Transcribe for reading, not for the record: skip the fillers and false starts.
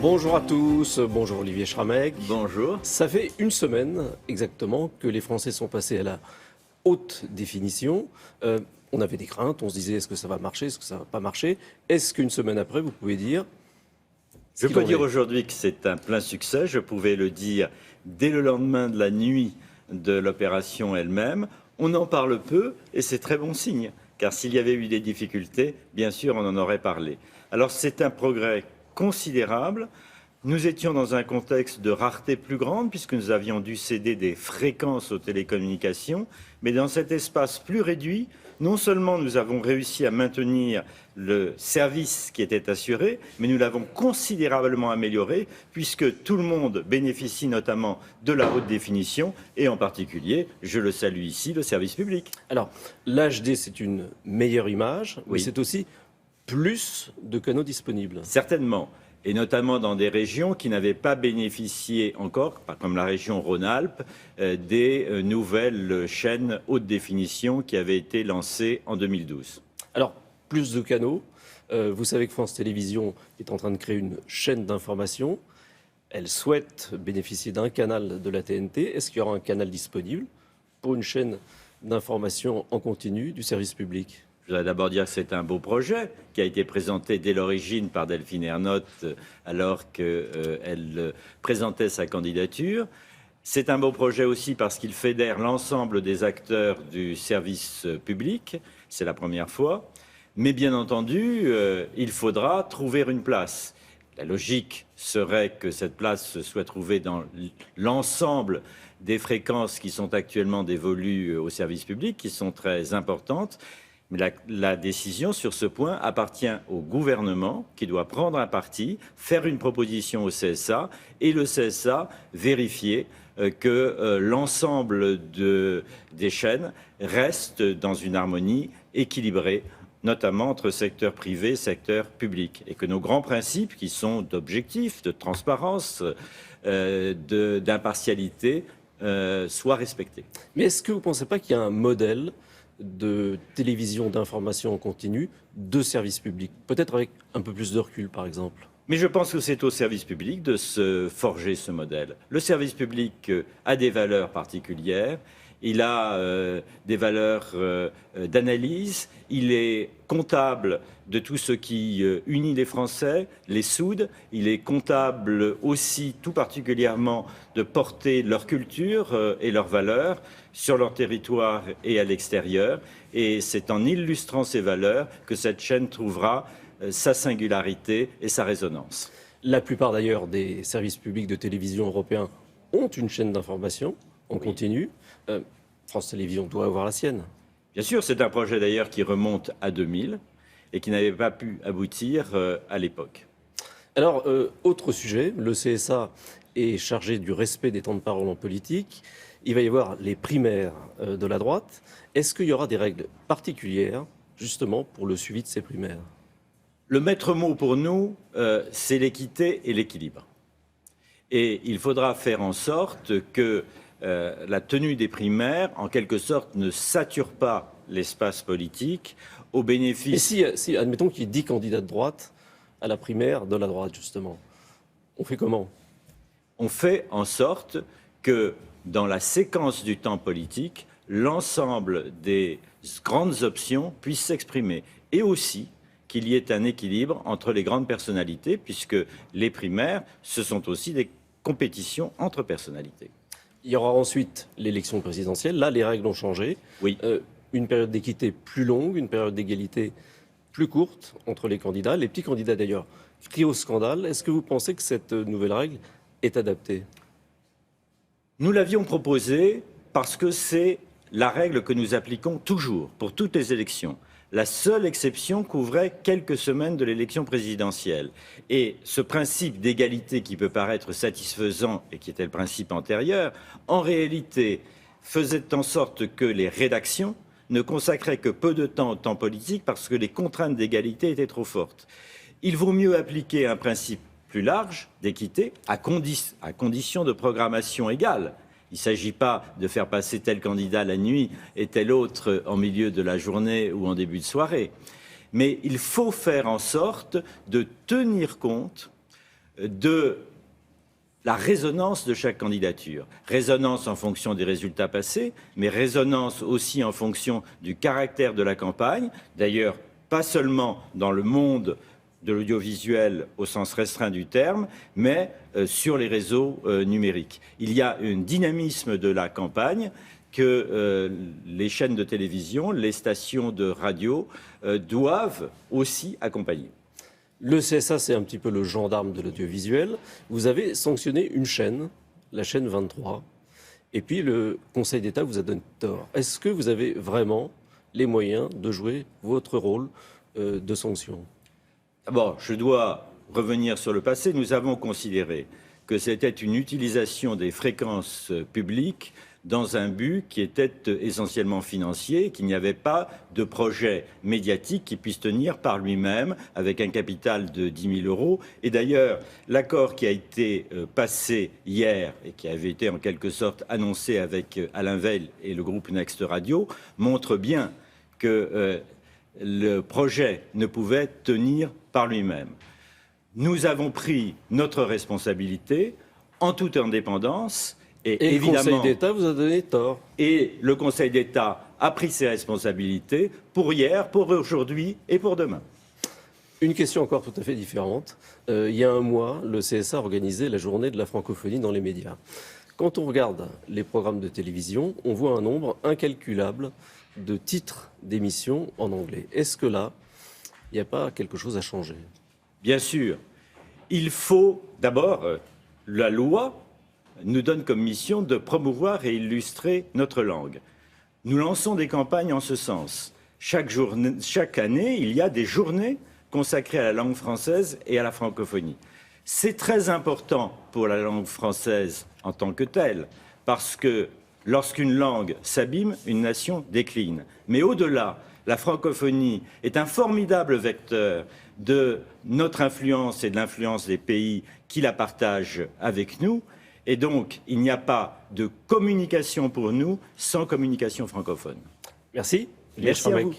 Bonjour à tous, bonjour Olivier Schramek. Bonjour. Ça fait une semaine exactement que les Français sont passés à la haute définition. On avait des craintes, on se disait est-ce que ça va marcher, est-ce que ça va pas marcher. Est-ce qu'une semaine après, vous pouvez dire Je peux dire aujourd'hui que c'est un plein succès. Je pouvais le dire dès le lendemain de la nuit de l'opération elle-même. On en parle peu et c'est très bon signe. Car s'il y avait eu des difficultés, bien sûr, on en aurait parlé. Alors c'est un progrès considérable. Nous étions dans un contexte de rareté plus grande puisque nous avions dû céder des fréquences aux télécommunications. Mais dans cet espace plus réduit, non seulement nous avons réussi à maintenir le service qui était assuré, mais nous l'avons considérablement amélioré puisque tout le monde bénéficie notamment de la haute définition et en particulier, je le salue ici, le service public. Alors, l'HD, c'est une meilleure image, mais Oui. c'est aussi plus de canaux disponibles. Certainement, et notamment dans des régions qui n'avaient pas bénéficié encore, comme la région Rhône-Alpes, des nouvelles chaînes haute définition qui avaient été lancées en 2012. Alors, plus de canaux. Vous savez que France Télévisions est en train de créer une chaîne d'information. Elle souhaite bénéficier d'un canal de la TNT. Est-ce qu'il y aura un canal disponible pour une chaîne d'information en continu du service public ? Je voudrais d'abord dire que c'est un beau projet qui a été présenté dès l'origine par Delphine Ernotte alors qu'elle présentait sa candidature. C'est un beau projet aussi parce qu'il fédère l'ensemble des acteurs du service public. C'est la première fois. Mais bien entendu, il faudra trouver une place. La logique serait que cette place soit trouvée dans l'ensemble des fréquences qui sont actuellement dévolues au service public, qui sont très importantes. Mais la décision sur ce point appartient au gouvernement qui doit prendre un parti, faire une proposition au CSA et le CSA vérifier que l'ensemble des chaînes reste dans une harmonie équilibrée, notamment entre secteur privé et secteur public, et que nos grands principes qui sont d'objectif, de transparence, d'impartialité soient respectés. Mais est-ce que vous ne pensez pas qu'il y a un modèle de télévision d'information en continu de service public, peut-être avec un peu plus de recul par exemple? Mais je pense que c'est au service public de se forger ce modèle. Le service public a des valeurs particulières, il a des valeurs d'analyse, il est comptable de tout ce qui unit les Français, les soude, il est comptable aussi tout particulièrement de porter leur culture et leurs valeurs sur leur territoire et à l'extérieur. Et c'est en illustrant ces valeurs que cette chaîne trouvera sa singularité et sa résonance. La plupart d'ailleurs des services publics de télévision européens ont une chaîne d'information en continu. France Télévisions doit avoir la sienne. Bien sûr, c'est un projet d'ailleurs qui remonte à 2000 et qui n'avait pas pu aboutir à l'époque. Alors, autre sujet, le CSA est chargé du respect des temps de parole en politique. Il va y avoir les primaires de la droite. Est-ce qu'il y aura des règles particulières justement pour le suivi de ces primaires ? Le maître mot pour nous, c'est l'équité et l'équilibre. Et il faudra faire en sorte que la tenue des primaires, en quelque sorte, ne sature pas l'espace politique au bénéfice... Et si admettons qu'il y ait 10 candidats de droite à la primaire de la droite, justement, on fait comment ? On fait en sorte que, dans la séquence du temps politique, l'ensemble des grandes options puissent s'exprimer. Et aussi qu'il y ait un équilibre entre les grandes personnalités, puisque les primaires, ce sont aussi des compétitions entre personnalités. Il y aura ensuite l'élection présidentielle. Là, les règles ont changé. Oui. Une période d'équité plus longue, une période d'égalité plus courte entre les candidats. Les petits candidats, d'ailleurs, crient au scandale. Est-ce que vous pensez que cette nouvelle règle est adaptée ? Nous l'avions proposée parce que c'est la règle que nous appliquons toujours pour toutes les élections. La seule exception couvrait quelques semaines de l'élection présidentielle. Et ce principe d'égalité qui peut paraître satisfaisant et qui était le principe antérieur, en réalité faisait en sorte que les rédactions ne consacraient que peu de temps au temps politique parce que les contraintes d'égalité étaient trop fortes. Il vaut mieux appliquer un principe plus large d'équité à condition de programmation égale. Il ne s'agit pas de faire passer tel candidat la nuit et tel autre en milieu de la journée ou en début de soirée. Mais il faut faire en sorte de tenir compte de la résonance de chaque candidature. Résonance en fonction des résultats passés, mais résonance aussi en fonction du caractère de la campagne. D'ailleurs, pas seulement dans le monde de l'audiovisuel au sens restreint du terme, mais sur les réseaux numériques. Il y a un dynamisme de la campagne que les chaînes de télévision, les stations de radio doivent aussi accompagner. Le CSA, c'est un petit peu le gendarme de l'audiovisuel. Vous avez sanctionné une chaîne, la chaîne 23, et puis le Conseil d'État vous a donné tort. Est-ce que vous avez vraiment les moyens de jouer votre rôle de sanction? D'abord, je dois revenir sur le passé. Nous avons considéré que c'était une utilisation des fréquences publiques dans un but qui était essentiellement financier, qu'il n'y avait pas de projet médiatique qui puisse tenir par lui-même avec un capital de 10 000 euros. Et d'ailleurs, l'accord qui a été passé hier et qui avait été en quelque sorte annoncé avec Alain Veil et le groupe Next Radio montre bien que le projet ne pouvait tenir par lui-même. Nous avons pris notre responsabilité en toute indépendance. Et évidemment, le Conseil d'État vous a donné tort. Et le Conseil d'État a pris ses responsabilités pour hier, pour aujourd'hui et pour demain. Une question encore tout à fait différente. Il y a un mois, le CSA organisait la journée de la francophonie dans les médias. Quand on regarde les programmes de télévision, on voit un nombre incalculable de titres d'émissions en anglais. Est-ce que là, il n'y a pas quelque chose à changer? Bien sûr. Il faut d'abord, la loi nous donne comme mission de promouvoir et illustrer notre langue. Nous lançons des campagnes en ce sens. Chaque année, il y a des journées consacrées à la langue française et à la francophonie. C'est très important pour la langue française en tant que telle, parce que lorsqu'une langue s'abîme, une nation décline. Mais au-delà, la francophonie est un formidable vecteur de notre influence et de l'influence des pays qui la partagent avec nous. Et donc, il n'y a pas de communication pour nous sans communication francophone. Merci. Merci à vous.